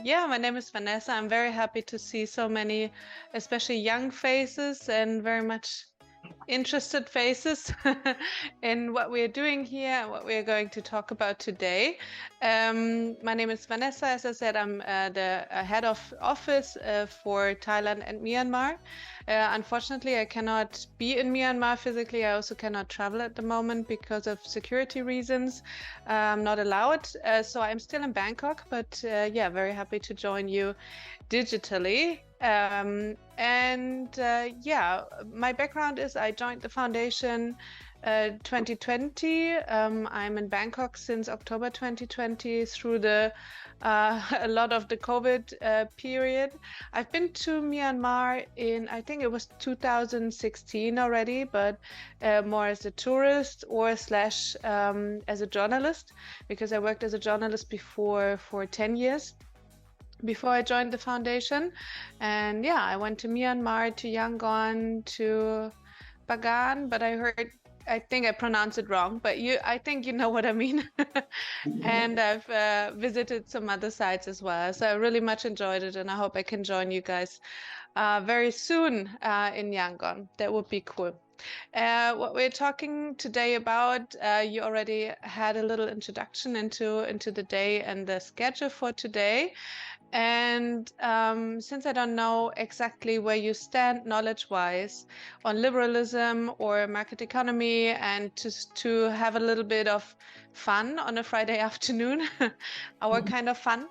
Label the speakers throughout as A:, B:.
A: Yeah, my name is Vanessa. I'm very happy to see so many, especially young faces and very much interested faces in what we're doing here and what we're going to talk about today. My name is Vanessa. As I said, I'm the head of office for Thailand and Myanmar. Unfortunately, I cannot be in Myanmar physically. I also cannot travel at the moment because of security reasons. I'm not allowed. So I'm still in Bangkok, but yeah, very happy to join you digitally. Yeah, my background is I joined the foundation 2020. I'm in Bangkok since October 2020 through the a lot of the COVID period. I've been to Myanmar in, I think it was 2016 already, but more as a tourist or slash as a journalist, because I worked as a journalist before for 10 years. Before I joined the foundation. And yeah, I went to Myanmar, to Yangon, to Bagan, but I think I pronounced it wrong, but I think you know what I mean. And I've visited some other sites as well. So I really much enjoyed it, and I hope I can join you guys very soon in Yangon. That would be cool. What we're talking today about, you already had a little introduction into the day and the schedule for today. And since I don't know exactly where you stand knowledge-wise on liberalism or market economy, and to have a little bit of fun on a Friday afternoon, our kind of fun,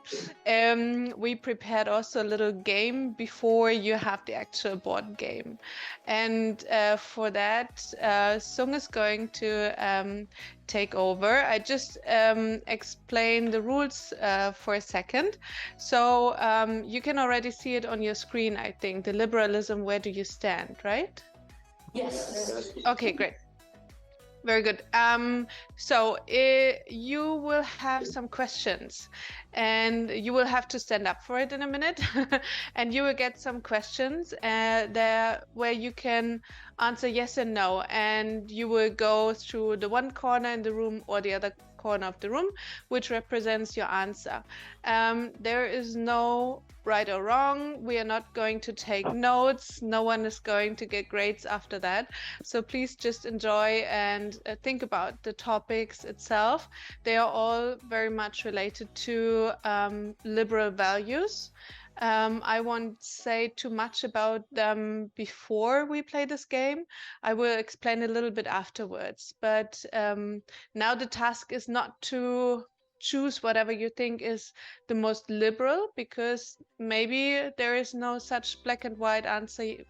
A: we prepared also a little game before you have the actual board game. And for that, Sung is going to take over. I just explain the rules for a second. So you can already see it on your screen, I think, the liberalism, where do you stand, right?
B: Yes.
A: Okay, great. Very good. So you will have some questions, and you will have to stand up for it in a minute. And you will get some questions there where you can answer yes and no. And you will go through the one corner in the room or the other corner of the room, which represents your answer. There is no right or wrong. We are not going to take notes. No one is going to get grades after that. So please just enjoy and think about the topics itself. They are all very much related to liberal values. I won't say too much about them before we play this game. I will explain a little bit afterwards. But now the task is not to choose whatever you think is the most liberal, because maybe there is no such black and white answer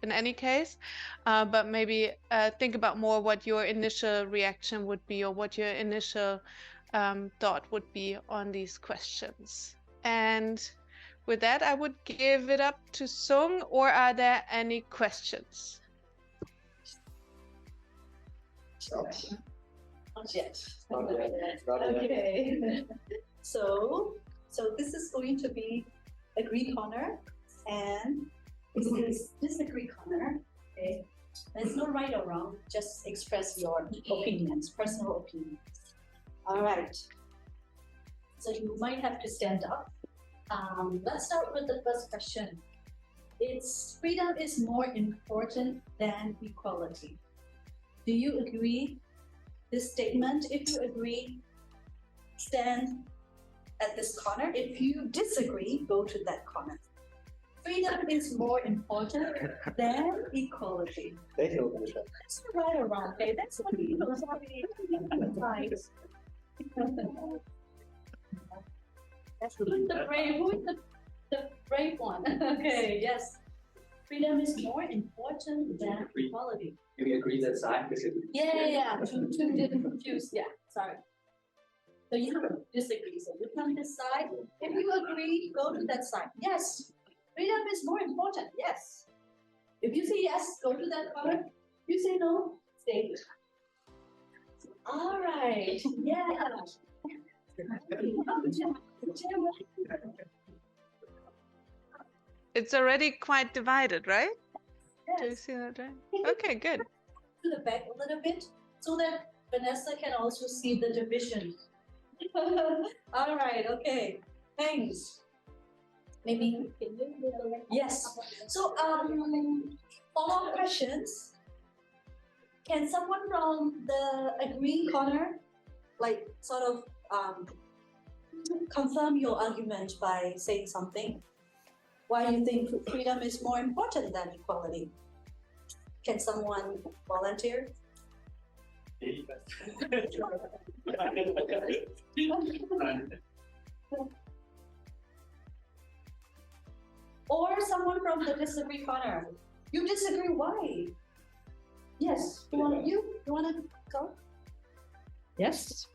A: in any case, but maybe think about more what your initial reaction would be, or what your initial thought would be on these questions. And with that, I would give it up to Sung, or are there any questions?
B: Not yet. Okay. So this is going to be agree corner, and this is disagree corner. Okay. There's no right or wrong. Just express your opinions, personal opinions. All right. So you might have to stand up. Let's start with the first question. Freedom is more important than equality. Do you agree this statement? If you agree, stand at this corner. If you disagree, go to that corner. Freedom is more important than equality. That's not right or wrong, okay? That's what philosophy implies. Who's the brave one? Okay, yes. Freedom is more important than equality.
C: Do you agree that side?
B: Yeah. Two didn't confuse. Yeah, sorry. So you disagree. So you come this side. If you agree, go to that side. Yes. Freedom is more important. Yes. If you say yes, go to that corner. You say no, stay here. All right. Yeah.
A: It's already quite divided, right?
B: Yes.
A: Do you see that, right? Okay, good.
B: To the back a little bit so that Vanessa can also see the division. All right, okay. Thanks. Maybe yes. So follow-up questions. Can someone from the agree corner, like sort of confirm your argument by saying something? Why you think freedom is more important than equality? Can someone volunteer? Or someone from the disagree corner. You disagree, why? Yes, you want to go? Yes.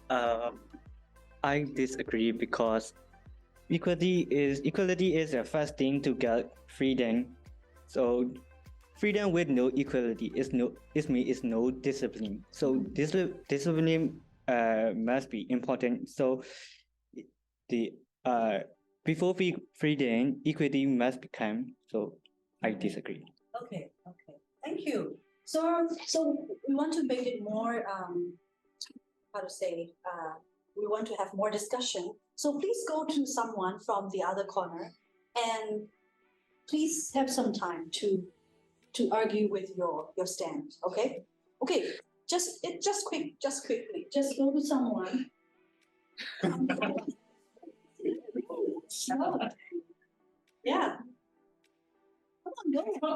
C: I disagree because equality is the first thing to get freedom. So freedom with no equality is no discipline. So discipline must be important. So the before freedom, equity must become. So I disagree.
B: Okay. Thank you. So we want to make it more we want to have more discussion. So please go to someone from the other corner and please have some time to argue with your stand. Okay. Just quickly. Just go to someone. Yeah. Come on,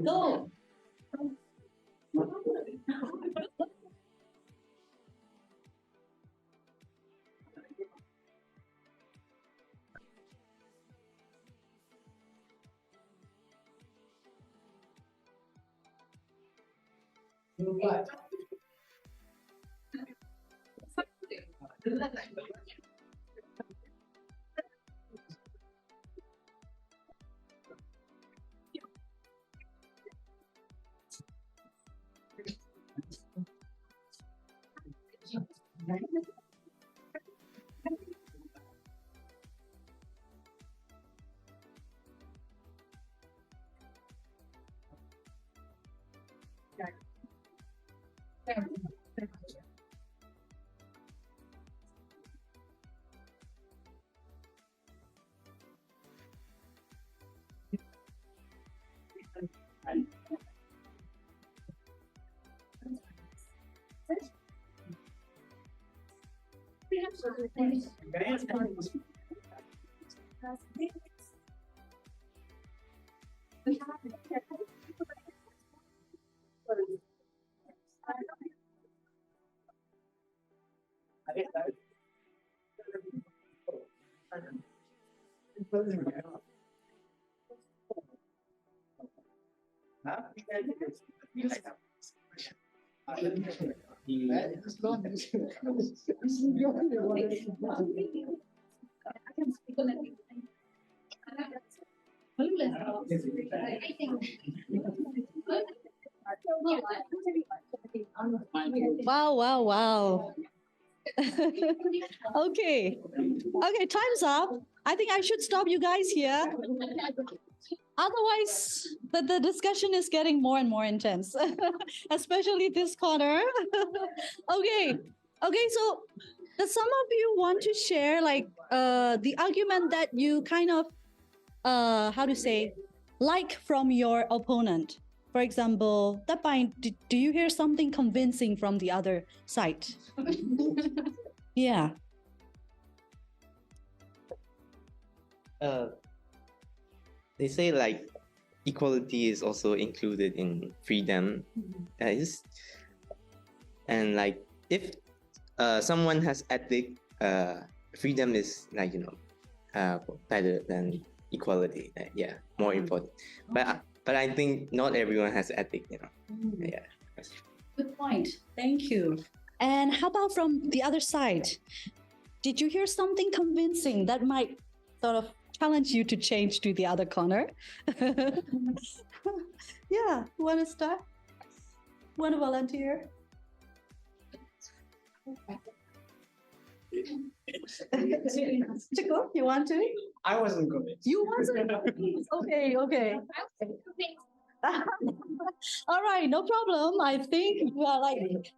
B: go. Wow. Okay, time's up. I think I should stop you guys here. Otherwise, the discussion is getting more and more intense, especially this corner. Okay, so does some of you want to share the argument that you kind of, how to say, like from your opponent? For example, do you hear something convincing from the other side? Yeah.
D: They say like equality is also included in freedom. And like if someone has ethic, freedom is like better than equality. Yeah, more important. But I think not everyone has ethic. Yeah.
B: Good point. Thank you. And how about from the other side? Did you hear something convincing that might sort of challenge you to change to the other corner? Yeah, want to start? Want to volunteer? Chico, you want to?
E: I wasn't convinced.
B: You wasn't? Okay. All right, no problem. I think you are like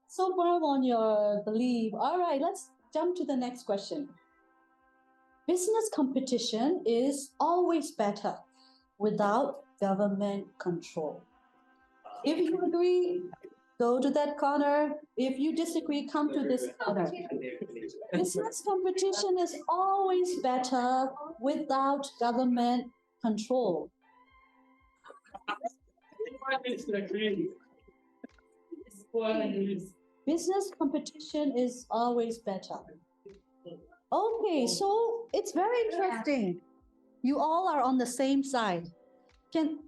B: so firm on your belief. All right, let's jump to the next question. Business competition is always better without government control. If you agree, go to that corner. If you disagree, come to this corner. Business competition is always better without government control. Business competition is always better. Okay, so it's very interesting. You all are on the same side. Can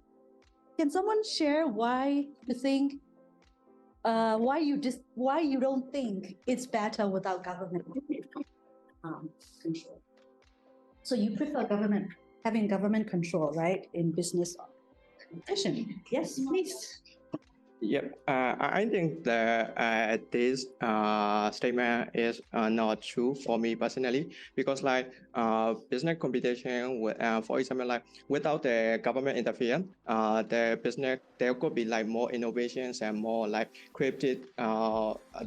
B: someone share why you think why you don't think it's better without government control? So you prefer having government control, right, in business competition? Yes, please.
E: Yep, I think that this statement is not true for me personally, because business competition, for example, without the government interference, the business, there could be more innovations and more creative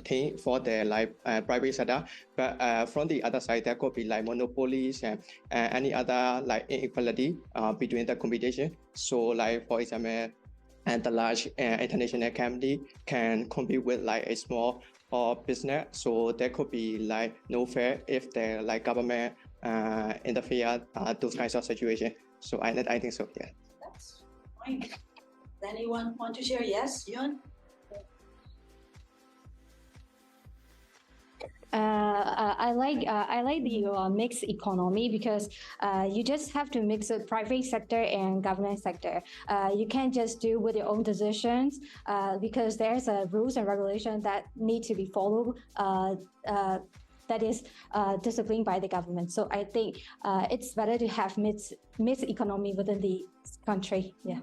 E: thing for the private sector. But from the other side, there could be monopolies and any other inequality between the competition. So for example, and the large international company can compete with a small business. So there could be no fair if the government interfere those kinds of situations. So I think so. Yeah.
B: That's fine. Does anyone want to share? Yes, Yun.
F: I like the mixed economy, because you just have to mix the private sector and government sector. You can't just do with your own decisions, because there's a rules and regulation that need to be followed. That is disciplined by the government. So I think it's better to have mixed economy within the country. Yeah.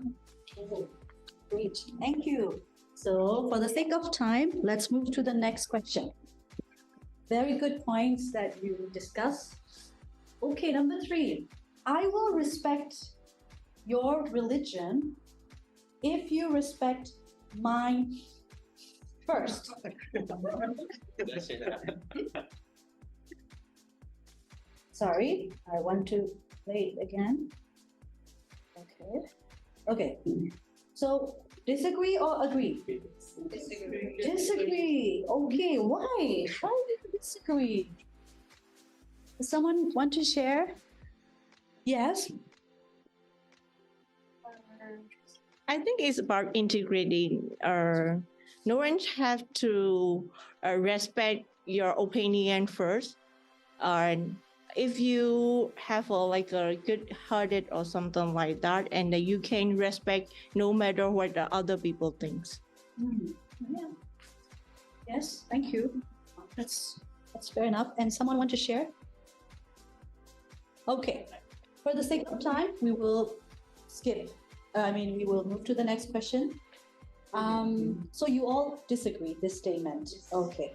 B: Great. Thank you. So for the sake of time, let's move to the next question. Very good points that you discussed. Okay, number 3. I will respect your religion if you respect mine first. Sorry, I want to play it again. Okay. So, disagree or agree? Disagree. Okay, why? Why do you disagree? Does someone want to share? Yes.
G: I think it's about integrating. No one has to respect your opinion first. If you have a good-hearted or something like that, and you can respect no matter what the other people thinks.
B: Yeah. Yes, thank you. That's fair enough. And someone want to share? Okay. For the sake of time, we will we will move to the next question. So you all disagree this statement. Okay.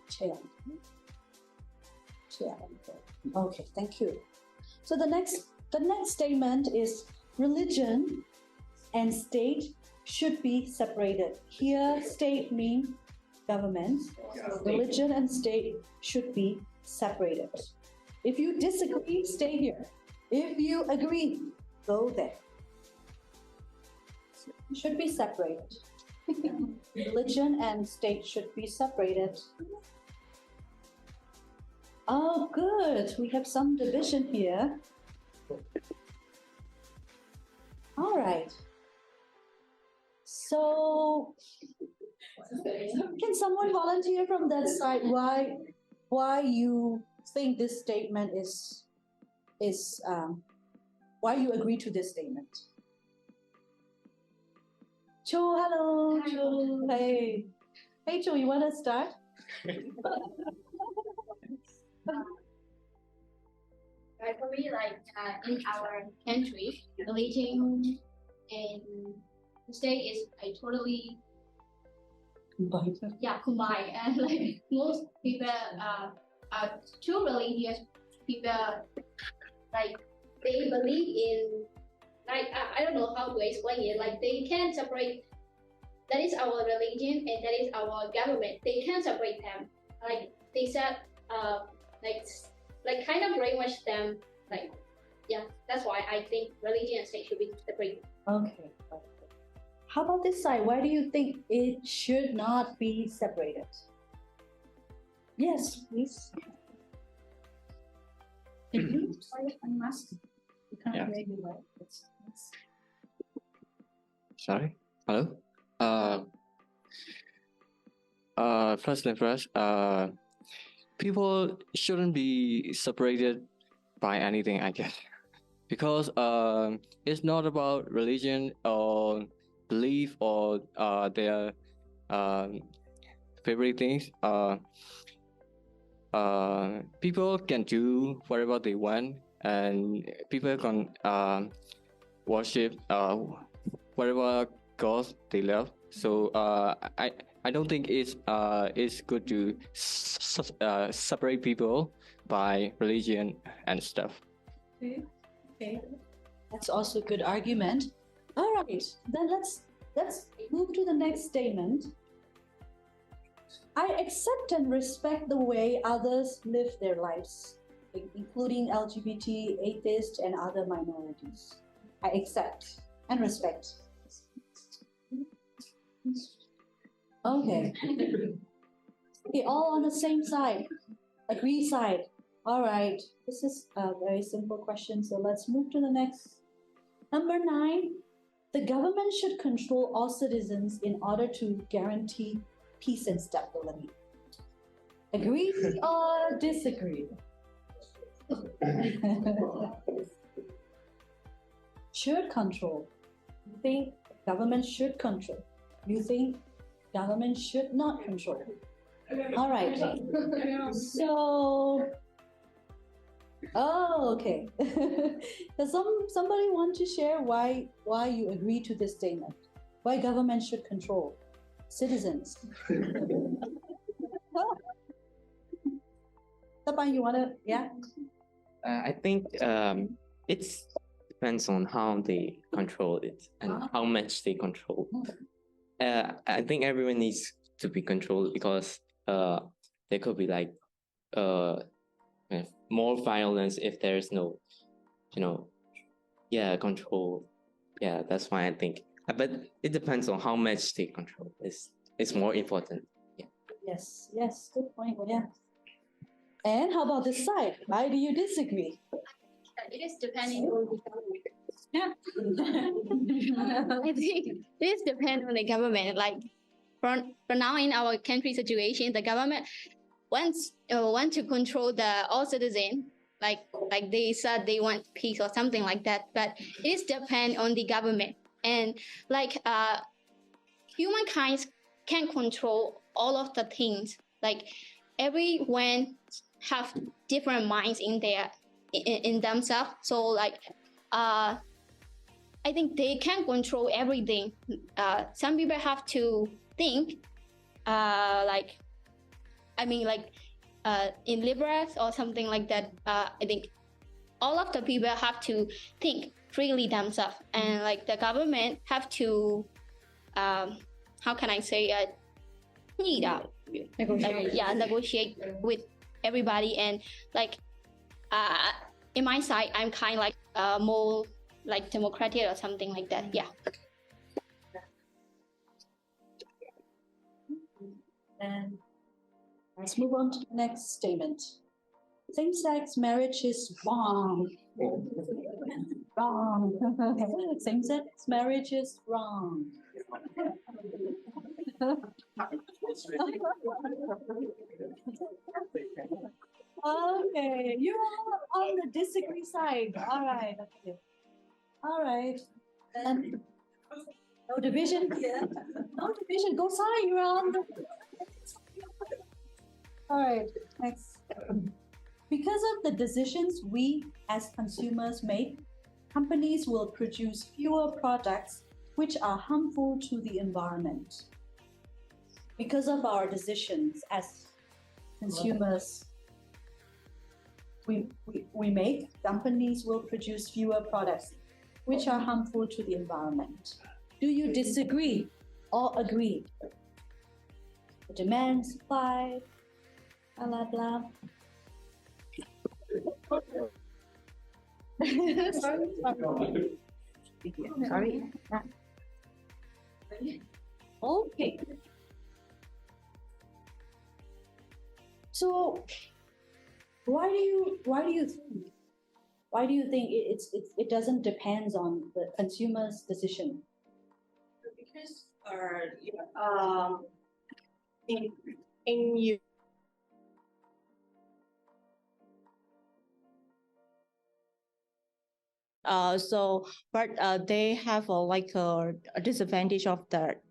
B: Chair. Okay, thank you. So the next statement is religion and state should be separated. Here, state means government. So religion and state should be separated. If you disagree, stay here. If you agree, go there. Should be separated. Religion and state should be separated. Oh, good. We have some division here. All right. So, can someone volunteer from that side why you think this statement is why you agree to this statement? Cho, hello. Cho, hey. Hey, Cho, you want to start?
H: For me, in our country, religion and state is totally combined. And most people are too religious people. They believe in I don't know how to explain it. They can't separate. That is our religion and that is our government. They can't separate them. They said like kind of brainwash them. Like, yeah, that's why I think religion and state should be separate.
B: Okay. How about this side? Why do you think it should not be separated? Yes, please. Sorry, I must. You can't
E: Yeah.
B: hear you well.
E: Sorry. Hello. First thing first. People shouldn't be separated by anything, I guess, because it's not about religion or belief or their favorite things. People can do whatever they want, and people can worship whatever gods they love. So I don't think it's good to separate people by religion and stuff.
B: Okay. That's also a good argument. All right, then let's move to the next statement. I accept and respect the way others live their lives, including LGBT, atheists, and other minorities. I accept and respect. Okay. Okay, all on the same side. Agree side. All right. This is a very simple question, so let's move to the next. Number 9. The government should control all citizens in order to guarantee peace and stability. Agree or disagree? Should control. You think government should control? You think government should not control? All right. So, okay. Does somebody want to share why you agree to this statement? Why government should control citizens? Tapan, you wanna? Yeah.
D: I think it depends on how they control it and how much they control. I think everyone needs to be controlled because there could be like more violence if there is no, control. Yeah, that's why I think. But it depends on how much they control. It's more important. Yeah.
B: Yes. Good point. Yeah. And how about this side? Why do you disagree?
H: It is depending on the government.
B: Yeah.
H: I think this depends on the government. Like for now in our country situation, the government wants to control all citizens. Like they said they want peace or something like that. But it depends on the government. And like humankind can control all of the things. Like everyone have different minds in themselves. So like I think they can control everything. Some people have to think in liberals or something like that. I think all of the people have to think freely themselves, and like the government have to how can I say negotiate with everybody. And like in my side, I'm kind of like more like democratic or something like that. Yeah.
B: And let's move on to the next statement. Same-sex marriage is wrong. Wrong. Same-sex marriage is wrong. Okay, you're all on the disagree side. All right. Okay. All right. And no division. No division. Go side. You're on the. All right. Next. Because of the decisions we as consumers make, companies will produce fewer products which are harmful to the environment. Because of our decisions as consumers we make, companies will produce fewer products which are harmful to the environment. Do you disagree or agree? The demand, supply, blah, blah, blah. Sorry. Okay. So why do you think it doesn't depend on the consumer's decision?
G: Because in you. But they have a disadvantage of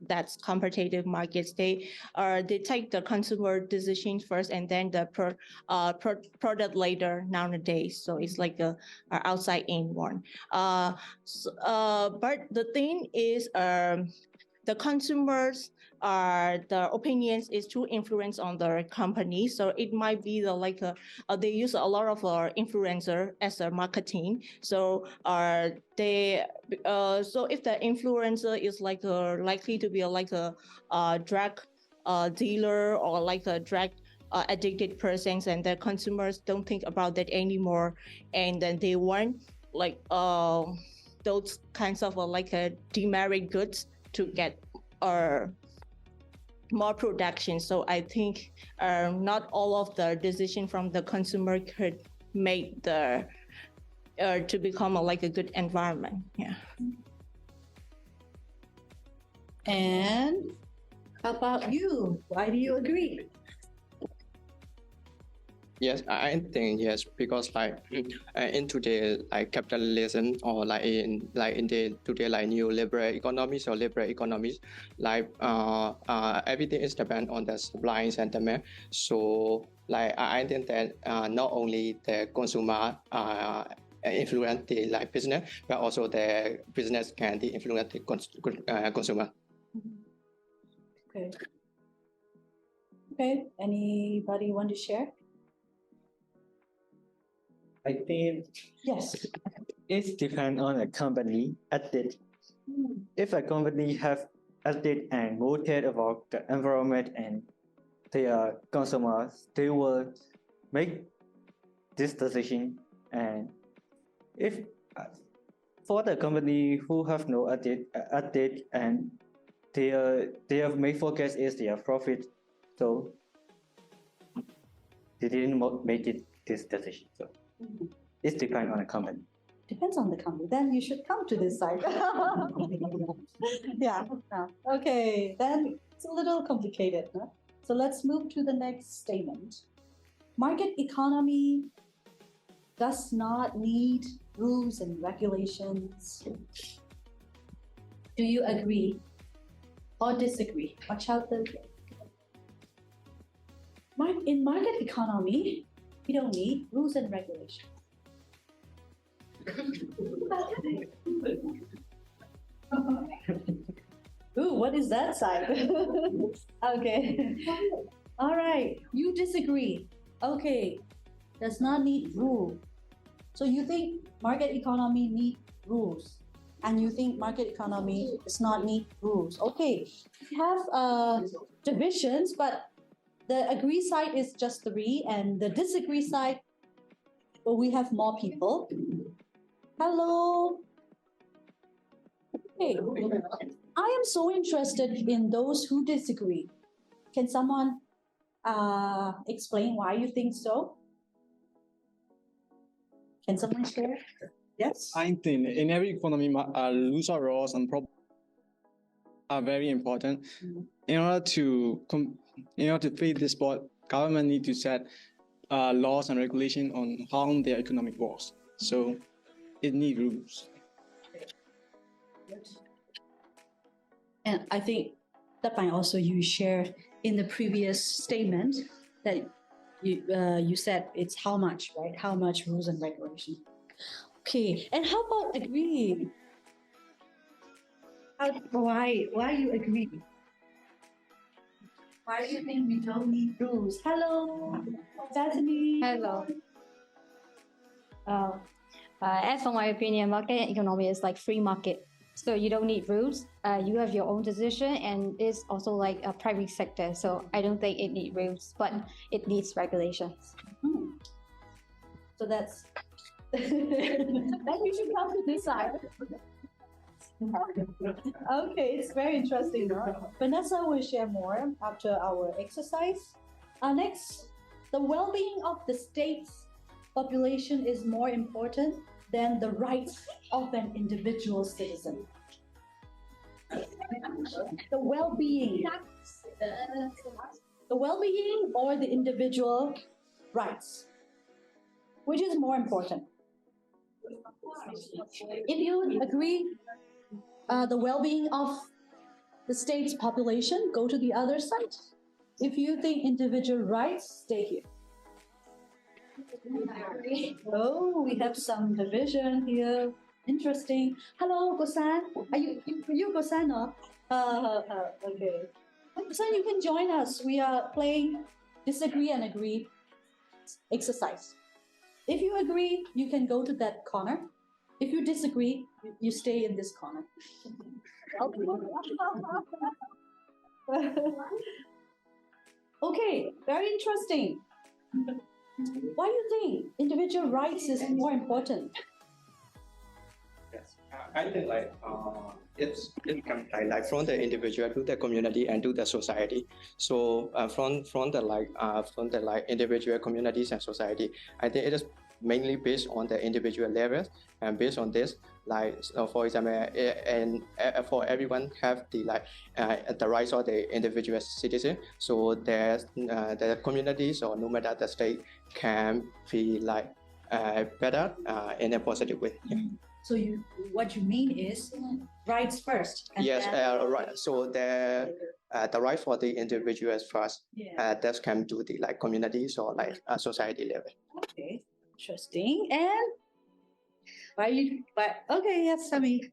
G: that's competitive markets. They take the consumer decisions first and then the product later nowadays. So it's like a outside in one. But the thing is, the consumers the opinions is too influence on the company, so it might be they use a lot of influencer as a marketing. So they so if the influencer is likely to be a drug dealer or like a drug addicted persons, and the consumers don't think about that anymore, and then they want those kinds of demerit goods to get more production. So I think not all of the decision from the consumer could make the to become a good environment. Yeah.
B: And how about you? Why do you agree?
E: Yes, I think yes, because in today capitalism, or in the today neoliberal economies or liberal economies, everything is depend on the supply and demand. So I think that not only the consumer influence the business, but also the business can influence the consumer.
B: Okay. Okay. Anybody want to share?
C: I think
B: Yes.
C: it depends on a company ethic. If a company have ethic and motive about the environment and their consumers, they will make this decision. And if for the company who have no ethic and their main focus is their profit, so they didn't make this decision. So it depends on the company.
B: Depends on the company. Then you should come to this side. Yeah. Okay. Then it's a little complicated. Huh? So let's move to the next statement. Market economy does not need rules and regulations. Do you agree or disagree? Watch out in market economy, we don't need rules and regulations. Ooh, what is that side? Okay. All right. You disagree. Okay. Does not need rule. So you think market economy need rules, and you think market economy does not need rules. Okay. We have divisions, but the agree side is just 3, and the disagree side, we have more people. Hello. Okay. I am so interested in those who disagree. Can someone explain why you think so? Can someone share? Yes.
I: I think in every economy, rules or laws and are very important. In order to play this sport, government need to set laws and regulation on how their economic works. So it needs rules.
B: And I think that might also you share in the previous statement that you said it's how much, right? How much rules and regulation. Okay, and how about agree? Why you agree? Why do you think we don't need rules? Hello, Bethany.
F: Hello. As for my opinion, market economy is like free market. So you don't need rules. You have your own decision, and it's also like a private sector. So I don't think it needs rules, but it needs regulations.
B: So that's then you should come to this side. Okay, it's very interesting. No? Vanessa will share more after our exercise. Next, the well-being of the state's population is more important than the rights of an individual citizen. The well-being or the individual rights, which is more important? If you agree, the well-being of the state's population, go to the other side. If you think individual rights, stay here. Oh, we have some division here. Interesting. Hello, Gosan. Are you Gosan? No? Okay. Gosan, you can join us. We are playing disagree and agree exercise. If you agree, you can go to that corner. If you disagree, you stay in this corner. Okay, very interesting. Why do you think individual rights is more important?
E: Yes, I think it comes like from the individual to the community and to the society. So from the individual communities and society, I think it is mainly based on the individual levels, and based on this, for example, and for everyone have the rights of the individual citizen. So there's the communities or no matter the state can be better in a positive way. Yeah.
B: So what you mean is rights first. And
E: yes, right. So the right for the individuals first.
B: Yeah.
E: That can do the communities or society level.
B: Okay, interesting. And okay, yes, Sami.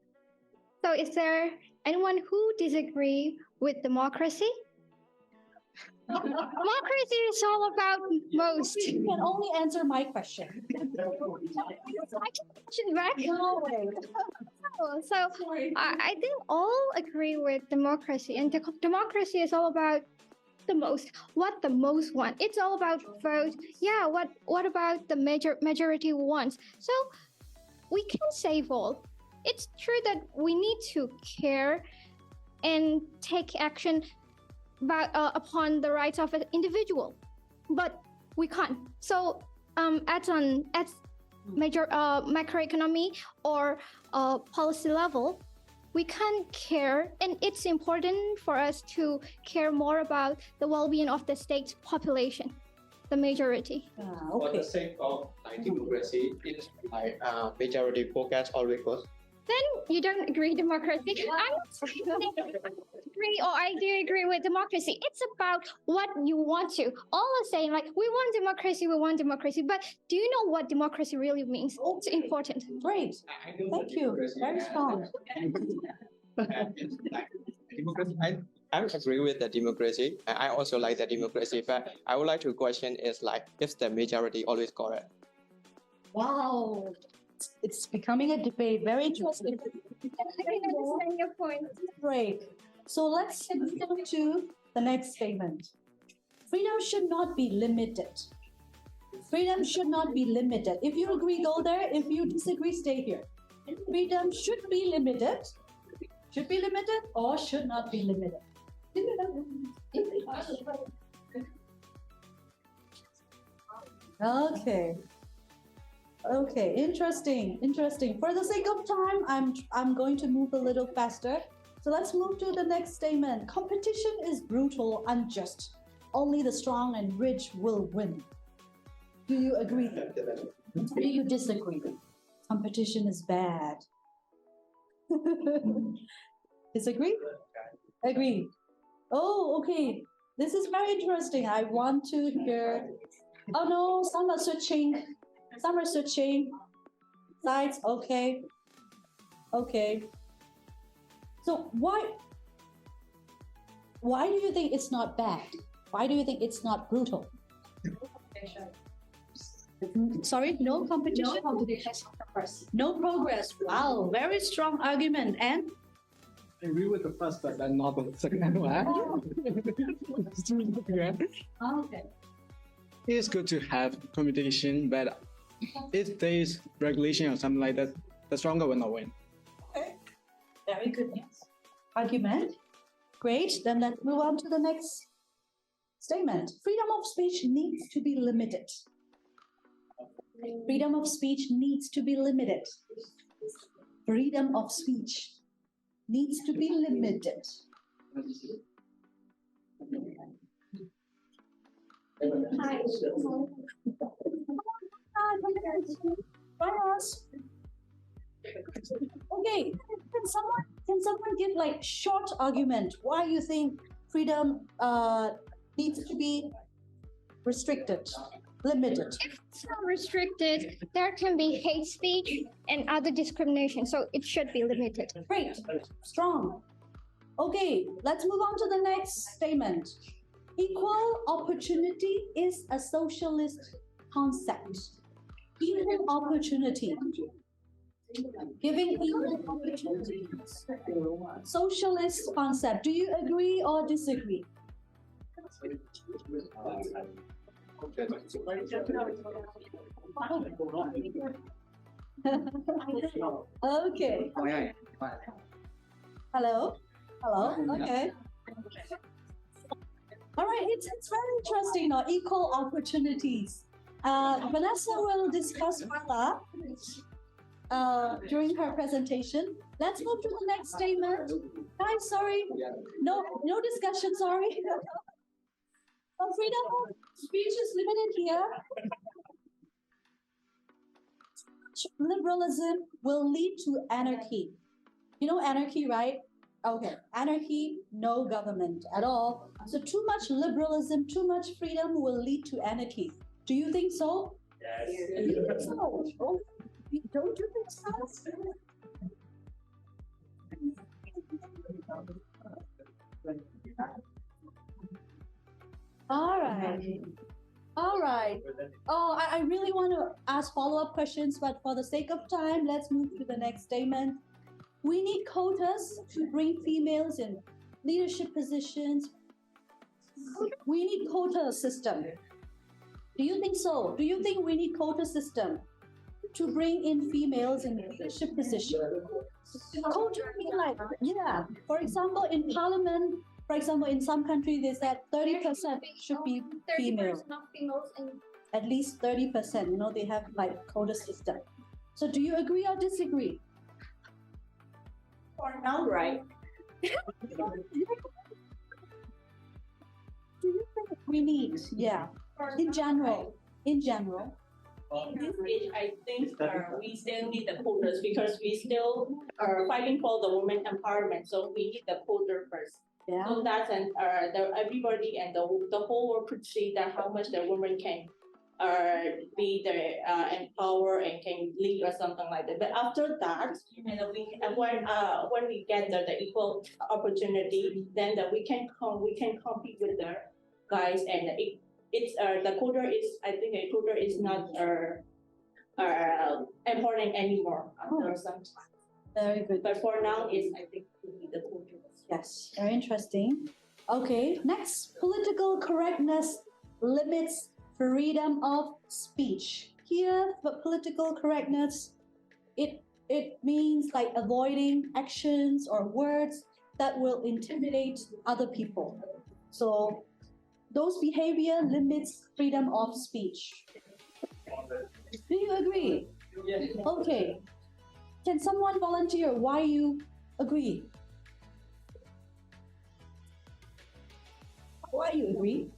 H: So is there anyone who disagree with democracy? Democracy is all about most.
B: You can only answer my question.
H: Back?
B: No way.
H: So I think all agree with democracy, and democracy is all about the most. What the most want? It's all about vote. Yeah. What about the majority wants? So we can save all. It's true that we need to care and take action upon the rights of an individual, but we can't. So at major macroeconomy or policy level, we can care, and it's important for us to care more about the well-being of the state's population, the majority.
E: For the sake of democracy, it's majority focus always goes.
H: Then you don't agree democracy. I'm not agree, or I do agree with democracy. It's about what you want to. All are saying we want democracy, but do you know what democracy really means? It's important.
B: Great. Thank you. Very strong.
E: I agree with the democracy. I also like the democracy, but I would like to question is if the majority always correct?
B: Wow. It's becoming a debate. Very interesting.
H: I understand your point.
B: Great. So let's go to the next statement. Freedom should not be limited. Freedom should not be limited. If you agree, go there. If you disagree, stay here. Freedom should be limited. Should be limited or should not be limited. Okay, interesting. For the sake of time, I'm going to move a little faster. So let's move to the next statement. Competition is brutal, unjust. Only the strong and rich will win. Do you agree? Do you disagree? Competition is bad. Disagree? Agree. Oh, okay. This is very interesting. I want to hear. Oh no, some are switching. Sides. Okay. So why do you think it's not bad? Why do you think it's not brutal? Sorry, no competition? No progress. Wow, very strong argument. And?
I: I agree with the first, but not the second one.
B: Okay.
I: It is good to have competition, but if there is regulation or something like that, the stronger will not win.
B: Okay, very good argument. Great, then let's move on to the next statement. Freedom of speech needs to be limited. Freedom of speech needs to be limited. Freedom of speech needs to be limited. Hi. Okay, can someone give like short argument why you think freedom needs to be restricted, limited?
H: If it's not restricted, there can be hate speech and other discrimination, so it should be limited.
B: Great, strong. Okay, let's move on to the next statement. Equal opportunity is a socialist concept. Equal opportunity. Giving equal opportunity. Socialist concept. Do you agree or disagree? Okay. Hello? Hello? Okay. All right, it's very interesting, equal opportunities. Vanessa will discuss further during her presentation. Let's move to the next statement. Guys, sorry, no discussion, sorry. Freedom of speech is limited here. Liberalism will lead to anarchy. You know anarchy, right? Okay, anarchy, no government at all. So too much liberalism, too much freedom will lead to anarchy. Do you think so? Yes. Do you think so? Oh, don't you think so? All right. All right. Oh, I really want to ask follow-up questions, but for the sake of time, let's move to the next statement. We need quotas to bring females in leadership positions. We need quota system. Do you think so? Do you think we need quota system to bring in females in leadership positions? Quota mean like, yeah. For example, in parliament, for example, in some countries, they said 30% should be female. At least 30%, you know, they have like quota system. So do you agree or disagree?
G: For now, right?
B: Do you think we need, yeah, in general?
G: In this age, I think we still need the quotas because we still are fighting for the women empowerment. So we need the quota first.
B: Yeah.
G: So that's everybody and the whole world could see that how much the women can be empowered and can lead or something like that. But after that, and when we get the equal opportunity, then we can compete with the guys, and it's the quota is, I think a quota is not important anymore after some time.
B: Very good.
G: But for now, I think we need the quota.
B: Yes, very interesting. Okay, next, political correctness limits freedom of speech. Here, for political correctness, it means like avoiding actions or words that will intimidate other people. So those behavior limits freedom of speech. Do you agree? Yes. Okay. Can someone volunteer why you agree? Why you agree?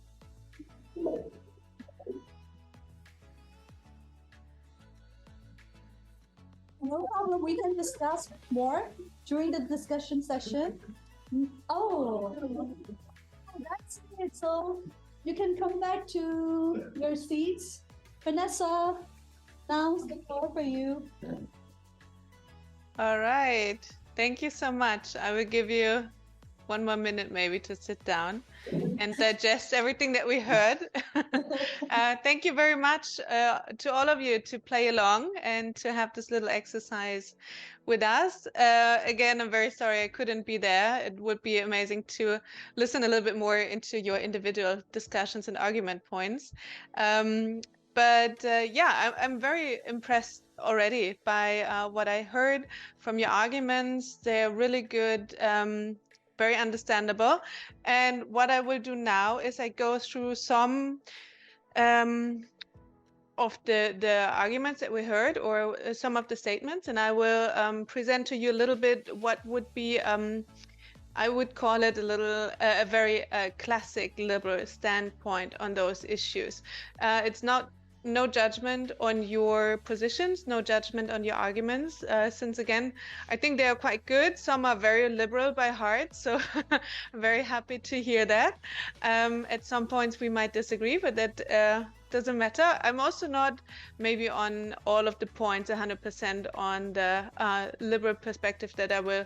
B: No problem, we can discuss more during the discussion session. Oh, that's it. So you can come back to your seats. Vanessa, now the floor for you.
A: All right. Thank you so much. I will give you one more minute maybe to sit down and digest everything that we heard. Thank you very much to all of you to play along and to have this little exercise with us. Again, I'm very sorry I couldn't be there. It would be amazing to listen a little bit more into your individual discussions and argument points. Yeah, I'm very impressed already by what I heard from your arguments. They're really good, very understandable. And what I will do now is I go through some of the arguments that we heard, or some of the statements, and I will present to you a little bit what would be I would call it a very classic liberal standpoint on those issues. It's no judgment on your positions, no judgment on your arguments, since again, I think they are quite good. Some are very liberal by heart, so I'm very happy to hear that. At some points we might disagree, but that doesn't matter. I'm also not maybe on all of the points 100% on the liberal perspective that I will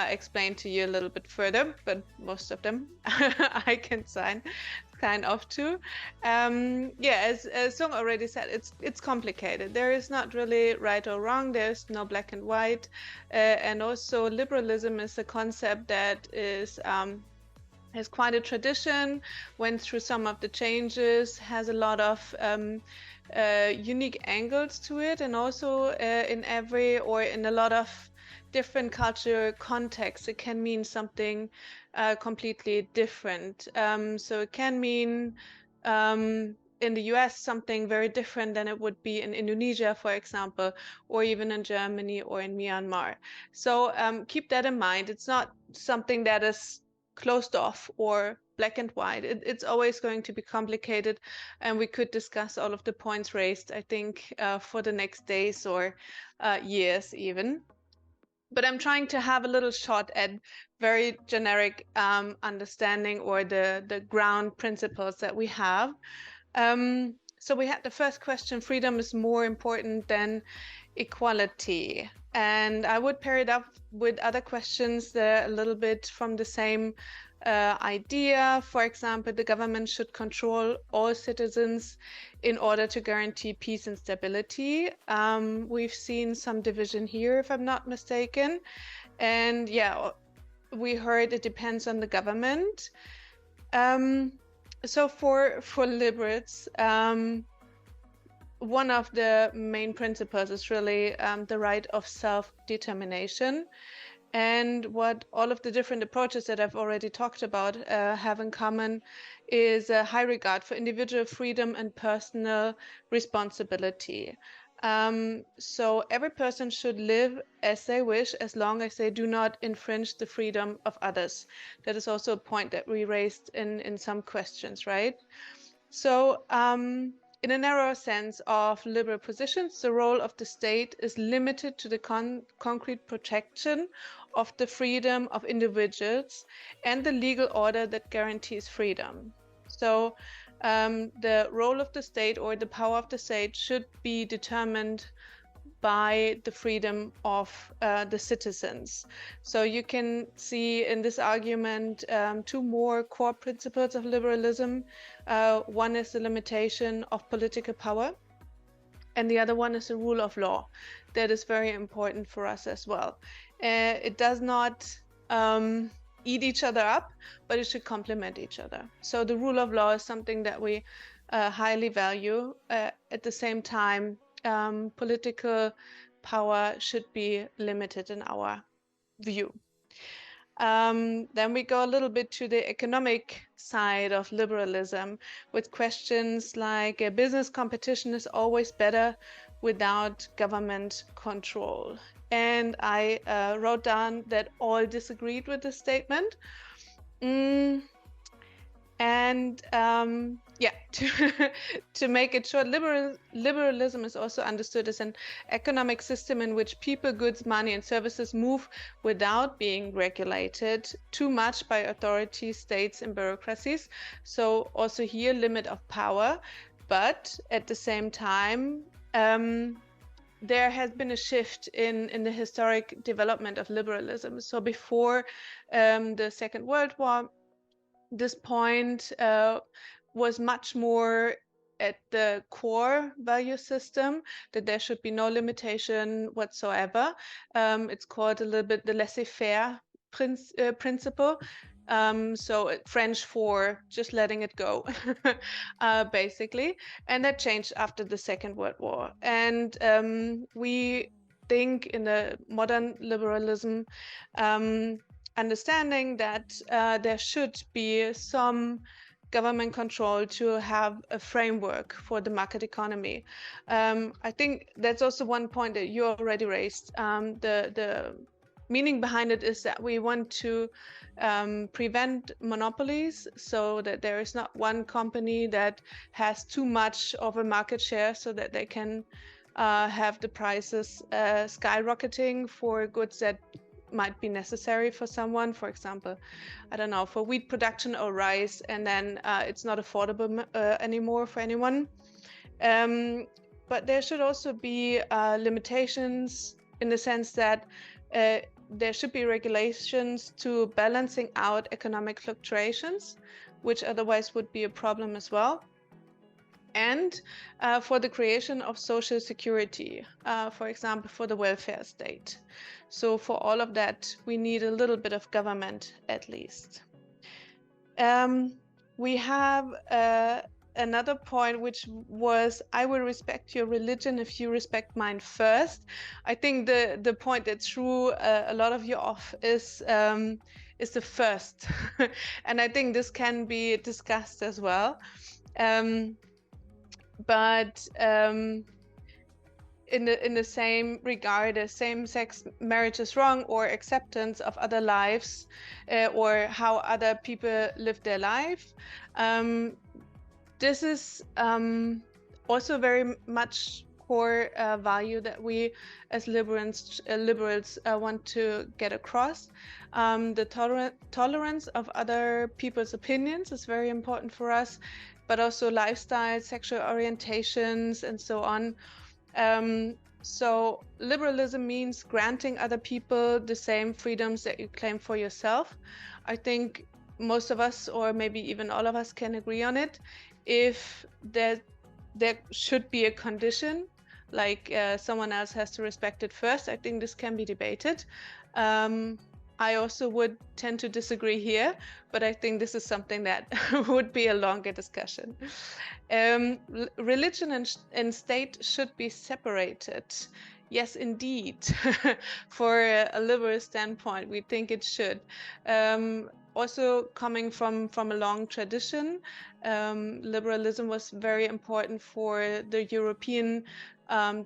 A: explain to you a little bit further, but most of them I can sign kind of too. Yeah, as Sung already said, it's complicated. There is not really right or wrong. There's no black and white, and also liberalism is a concept that is has quite a tradition, went through some of the changes, has a lot of unique angles to it, and also in a lot of different cultural contexts, it can mean something completely different. So it can mean in the US something very different than it would be in Indonesia, for example, or even in Germany or in Myanmar. So keep that in mind. It's not something that is closed off or black and white. It's always going to be complicated, and we could discuss all of the points raised, I think, for the next days or years even. But I'm trying to have a little shot at very generic understanding, or the ground principles that we have. So we had the first question: freedom is more important than equality. And I would pair it up with other questions that are a little bit from the same idea. For example, the government should control all citizens in order to guarantee peace and stability. We've seen some division here, if I'm not mistaken. And yeah, we heard it depends on the government. So for liberals, one of the main principles is really the right of self-determination. And what all of the different approaches that I've already talked about have in common is a high regard for individual freedom and personal responsibility. So every person should live as they wish, as long as they do not infringe the freedom of others. That is also a point that we raised in some questions, right? So in a narrower sense of liberal positions, the role of the state is limited to the concrete protection of the freedom of individuals and the legal order that guarantees freedom. So the role of the state, or the power of the state, should be determined by the freedom of the citizens. So you can see in this argument two more core principles of liberalism. One is the limitation of political power, and the other one is the rule of law. That is very important for us as well. It does not eat each other up, but it should complement each other. So the rule of law is something that we highly value. At the same time, political power should be limited in our view. Then we go a little bit to the economic side of liberalism, with questions like business competition is always better without government control. And I wrote down that all disagreed with this statement. Yeah, to make it short, liberalism is also understood as an economic system in which people, goods, money, and services move without being regulated too much by authorities, states, and bureaucracies. So also here, limit of power. But at the same time, there has been a shift in the historic development of liberalism. So before the Second World War, this point was much more at the core value system, that there should be no limitation whatsoever. It's called a little bit the laissez-faire principle. So French for just letting it go, basically. And that changed after the Second World War. And we think in the modern liberalism understanding that there should be some government control to have a framework for the market economy. I think that's also one point that you already raised. The meaning behind it is that we want to prevent monopolies, so that there is not one company that has too much of a market share, so that they can have the prices skyrocketing for goods that might be necessary for someone. For example, I don't know, for wheat production or rice, and then it's not affordable anymore for anyone. But there should also be limitations in the sense that there should be regulations to balancing out economic fluctuations, which otherwise would be a problem as well. And for the creation of social security, for example, for the welfare state. So for all of that, we need a little bit of government at least. We have another point, which was, I will respect your religion if you respect mine first. I think the point that threw a lot of you off is the first. And I think this can be discussed as well. But in the same regard as same-sex marriage is wrong, or acceptance of other lives, or how other people live their life, this is also very much core value that we as liberals want to get across. The tolerance of other people's opinions is very important for us, but also lifestyle, sexual orientations, and so on. So liberalism means granting other people the same freedoms that you claim for yourself. I think most of us, or maybe even all of us, can agree on it. If there should be a condition, like someone else has to respect it first, I think this can be debated. I also would tend to disagree here, but I think this is something that would be a longer discussion. Religion and state should be separated. Yes, indeed. For a liberal standpoint, we think it should. Also coming from a long tradition, liberalism was very important for the European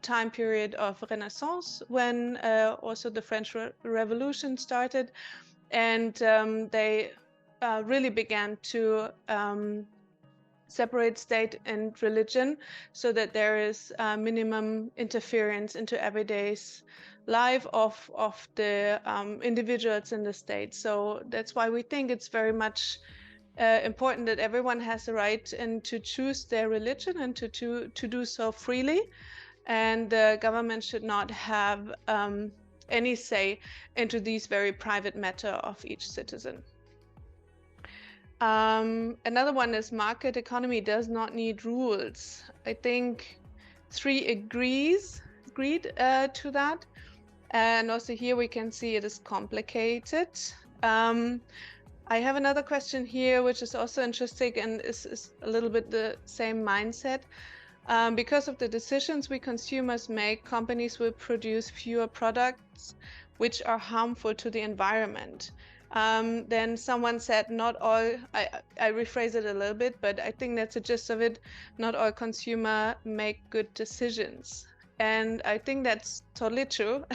A: time period of Renaissance, when also the French Revolution started, and they really began to separate state and religion, so that there is minimum interference into everyday life of the individuals in the state. So that's why we think it's very much important that everyone has the right and to choose their religion, and to do so freely. And the government should not have any say into these very private matter of each citizen. Another one is market economy does not need rules. I think 3 agreed to that. And also here we can see it is complicated. I have another question here, which is also interesting and is a little bit the same mindset. Because of the decisions we consumers make, companies will produce fewer products which are harmful to the environment. Then someone said, not all, I rephrase it a little bit, but I think that's the gist of it, not all consumers make good decisions. And I think that's totally true.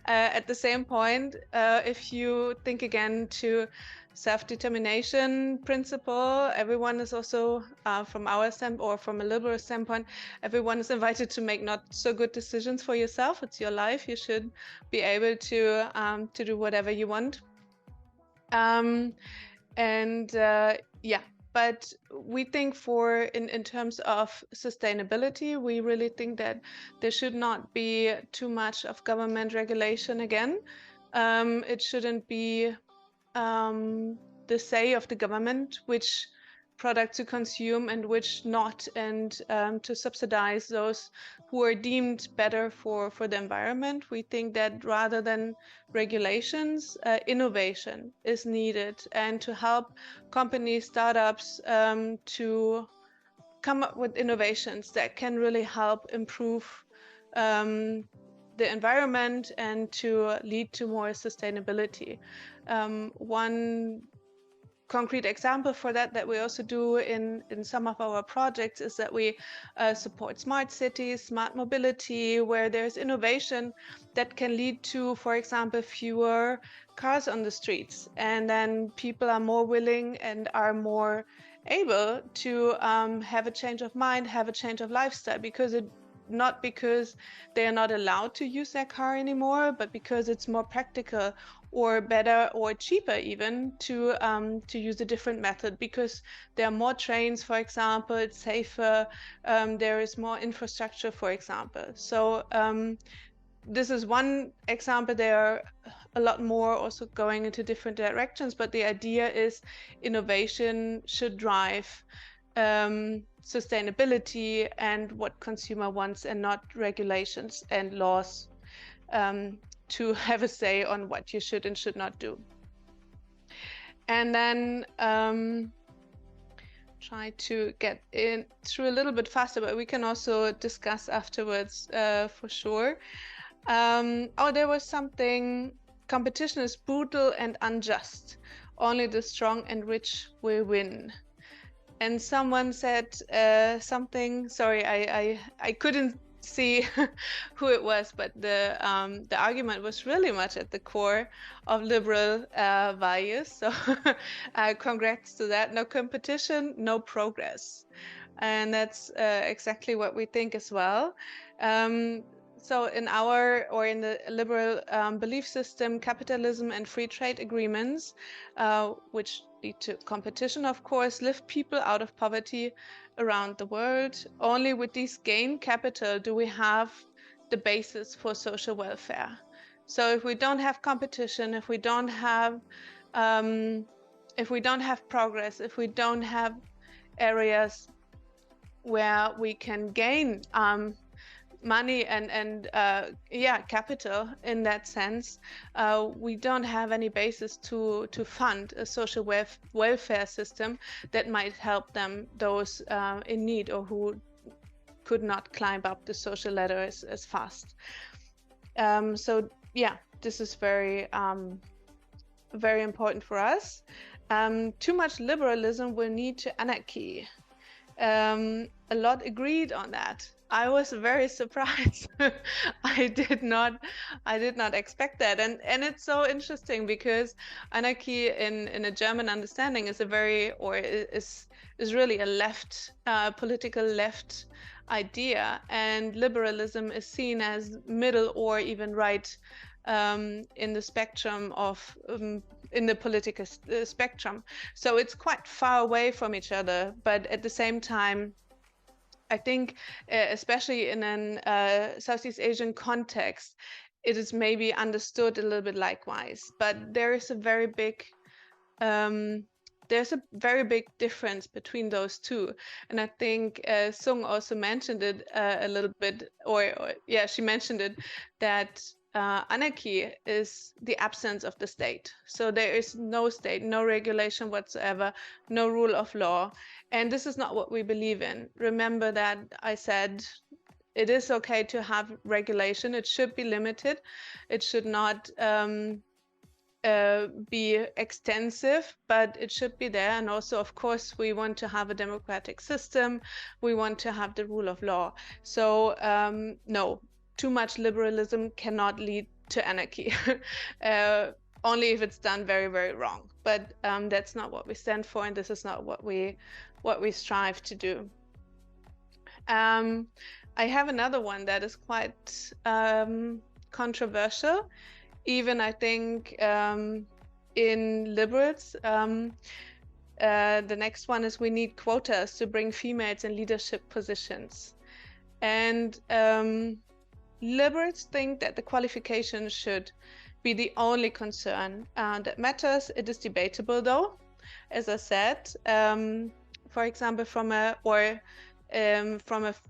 A: At the same point, if you think again to self-determination principle, everyone is also, from our standpoint, or from a liberal standpoint, everyone is invited to make not so good decisions for yourself. It's your life. You should be able to do whatever you want. Yeah. But we think in terms of sustainability, we really think that there should not be too much of government regulation again. It shouldn't be the say of the government which products to consume and which not, and to subsidize those who are deemed better for the environment. We think that rather than regulations, innovation is needed, and to help companies, startups to come up with innovations that can really help improve the environment and to lead to more sustainability. One concrete example for that we also do in some of our projects is that we support smart cities, smart mobility, where there's innovation that can lead to, for example, fewer cars on the streets, and then people are more willing and are more able to have a change of mind, have a change of lifestyle, not because they are not allowed to use their car anymore, but because it's more practical or better or cheaper even to use a different method, because there are more trains, for example, it's safer, there is more infrastructure, for example. So this is one example. There are a lot more also going into different directions, but the idea is innovation should drive sustainability and what consumer wants, and not regulations and laws to have a say on what you should and should not do. And then try to get in through a little bit faster, but we can also discuss afterwards for sure. Oh, there was something: competition is brutal and unjust. Only the strong and rich will win. And someone said something, sorry, I couldn't see who it was, but the argument was really much at the core of liberal values. So congrats to that. No competition, no progress. And that's exactly what we think as well. So in the liberal belief system, capitalism and free trade agreements, which lead to competition, of course, lift people out of poverty around the world. Only with these gain capital do we have the basis for social welfare. So if we don't have competition, if we don't have progress, if we don't have areas where we can gain money and capital in that sense, we don't have any basis to fund a social welfare system that might help those in need or who could not climb up the social ladder as fast. So yeah, this is very very important for us. Too much liberalism will lead to anarchy. A lot agreed on that. I was very surprised. I did not expect that, and it's so interesting because anarchy in a German understanding is is really a left political left idea, and liberalism is seen as middle or even right in the spectrum of in the political spectrum. So it's quite far away from each other, but at the same time, I think, especially in a Southeast Asian context, it is maybe understood a little bit likewise. But there is a very big, difference between those two. And I think Sung also mentioned it a little bit, she mentioned it, that anarchy is the absence of the state. So there is no state, no regulation whatsoever, no rule of law. And this is not what we believe in. Remember that I said it is okay to have regulation. It should be limited. It should not be extensive, but it should be there. And also, of course, we want to have a democratic system. We want to have the rule of law. So no, too much liberalism cannot lead to anarchy. Only if it's done very, very wrong. But that's not what we stand for, and this is not what we strive to do. I have another one that is quite controversial, even I think in liberals. The next one is we need quotas to bring females in leadership positions. And liberals think that the qualifications should be the only concern that matters. It is debatable, though. As I said, for example, from a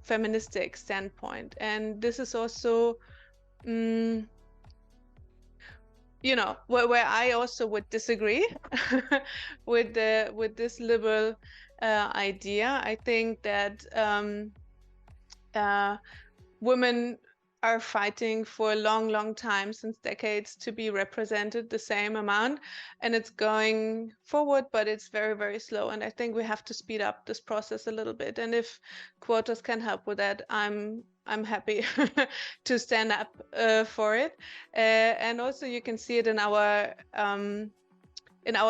A: feministic standpoint. And this is also, you know, where I also would disagree with this liberal idea. I think that women are fighting for a long time, since decades, to be represented the same amount, and it's going forward, but it's very slow. And I think we have to speed up this process a little bit. And if quotas can help with that, I'm happy to stand up for it. And also, you can see it in our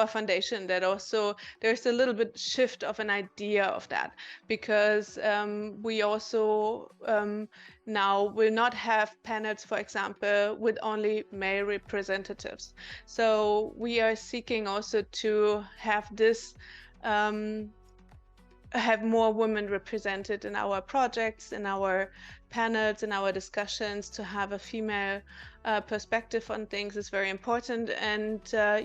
A: foundation, that also there's a little bit shift of an idea of that, because we also now will not have panels, for example, with only male representatives. So we are seeking also to have this have more women represented in our projects, in our panels, in our discussions. To have a female perspective on things is very important. And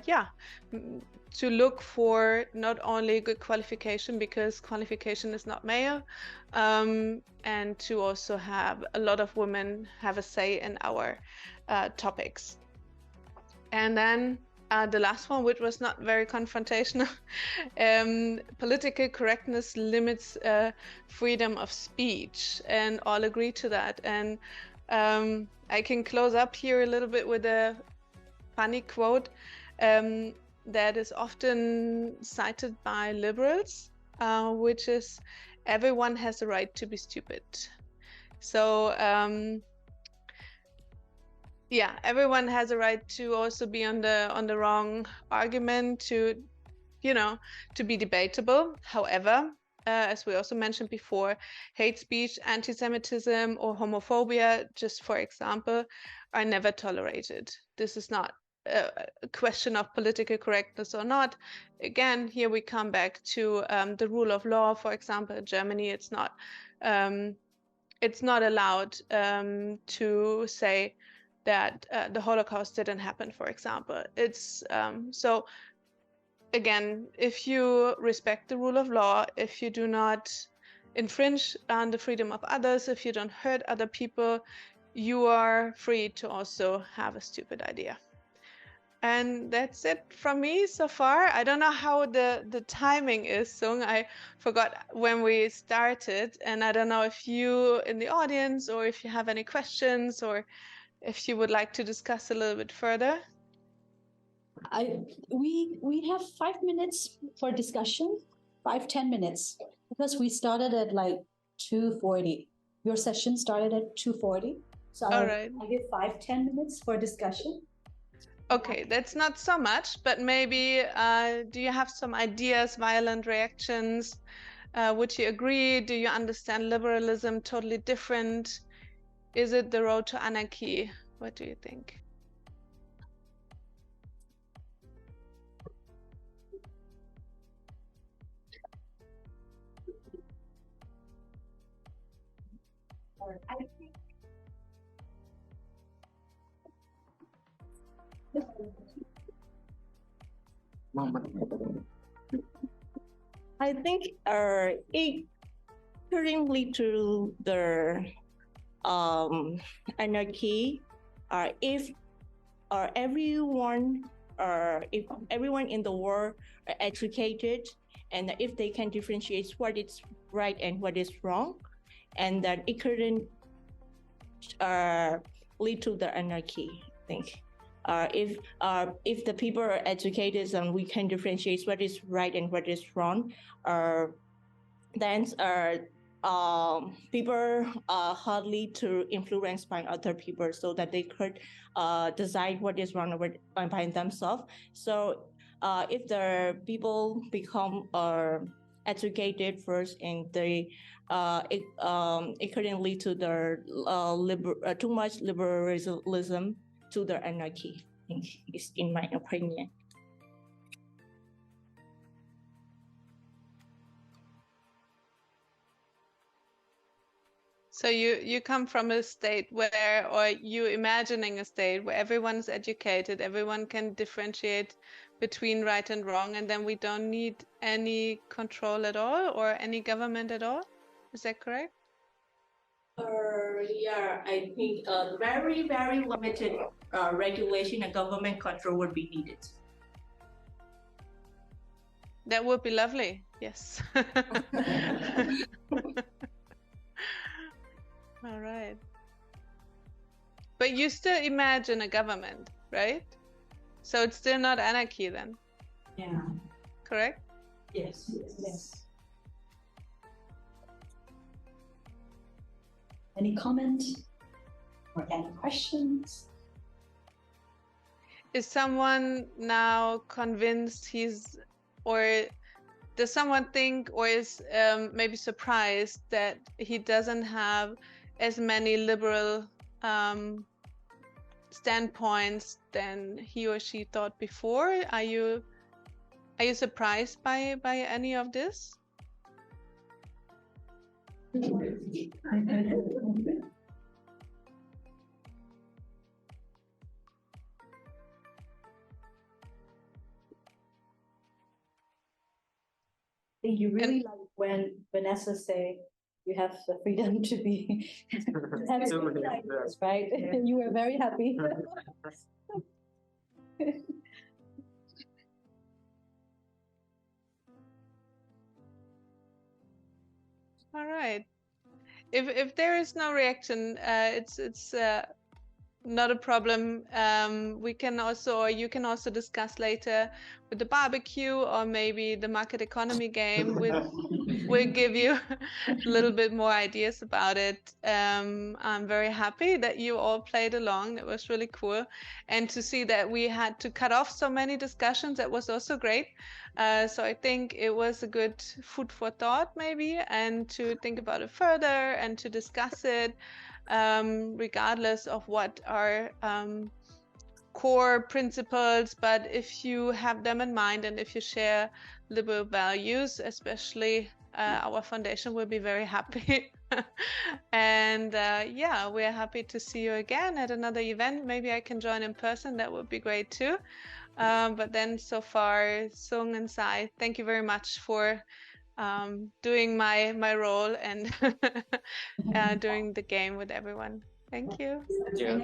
A: yeah, to look for not only good qualification, because qualification is not male, and to also have a lot of women have a say in our topics. And then the last one, which was not very confrontational, political correctness limits freedom of speech, and all agree to that. And I can close up here a little bit with a funny quote that is often cited by liberals, which is, "Everyone has a right to be stupid." So yeah, everyone has a right to also be on the wrong argument, to, you know, to be debatable. However, as we also mentioned before, hate speech, anti-Semitism, or homophobia, just for example, are never tolerated. This is not a question of political correctness or not. Again, here we come back to the rule of law. For example, in Germany, it's not allowed to say that the Holocaust didn't happen, for example. It's so again, if you respect the rule of law, if you do not infringe on the freedom of others, if you don't hurt other people, you are free to also have a stupid idea. And that's it from me so far. I don't know how the timing is, Sung. I forgot when we started, and I don't know if you in the audience, or if you have any questions, or if you would like to discuss a little bit further.
B: We have 5 minutes for discussion, 5-10 minutes, because we started at like 2:40. Your session started at 2:40, so
A: All right.
B: I give 5-10 minutes for discussion.
A: Okay, that's not so much, but maybe do you have some ideas, violent reactions? Would you agree? Do you understand liberalism totally different? Is it the road to anarchy? What do you think?
G: I think it could lead to the anarchy if everyone in the world are educated, and if they can differentiate what is right and what is wrong, and then it couldn't lead to the anarchy, I think. If the people are educated and we can differentiate what is right and what is wrong, then people are hardly to influence by other people, so that they could decide what is wrong by themselves. So if the people become educated first, and they it couldn't lead to the too much liberalism to the anarchy, I think, is in my opinion.
A: So you come from a state where, or you imagining a state where everyone's educated, everyone can differentiate between right and wrong, and then we don't need any control at all or any government at all. Is that correct?
G: Yeah, I think very, very limited regulation and government control would be needed.
A: That would be lovely. Yes. All right. But you still imagine a government, right? So it's still not anarchy then,
B: Yeah.
A: correct?
G: Yes.
B: Yes. Any comment or any questions?
A: Is someone now convinced or does someone think or is maybe surprised that he doesn't have as many liberal standpoints than he or she thought before? Are you surprised by any of this?
B: I think you really like when Vanessa say you have the freedom to be to have different ideas, right? You were very happy.
A: All right. If there is no reaction, it's not a problem. We can also, or you can also discuss later with the barbecue, or maybe the market economy game will give you a little bit more ideas about it. I'm very happy that you all played along. It was really cool. And to see that we had to cut off so many discussions, that was also great. So I think it was a good food for thought maybe, and to think about it further and to discuss it. Regardless of what are core principles, but if you have them in mind and if you share liberal values, especially our foundation will be very happy. And yeah, we're happy to see you again at another event. Maybe I can join in person, that would be great too. But then so far, Sung and Sai, thank you very much for doing my role and doing the game with everyone. Thank you.
C: Yeah.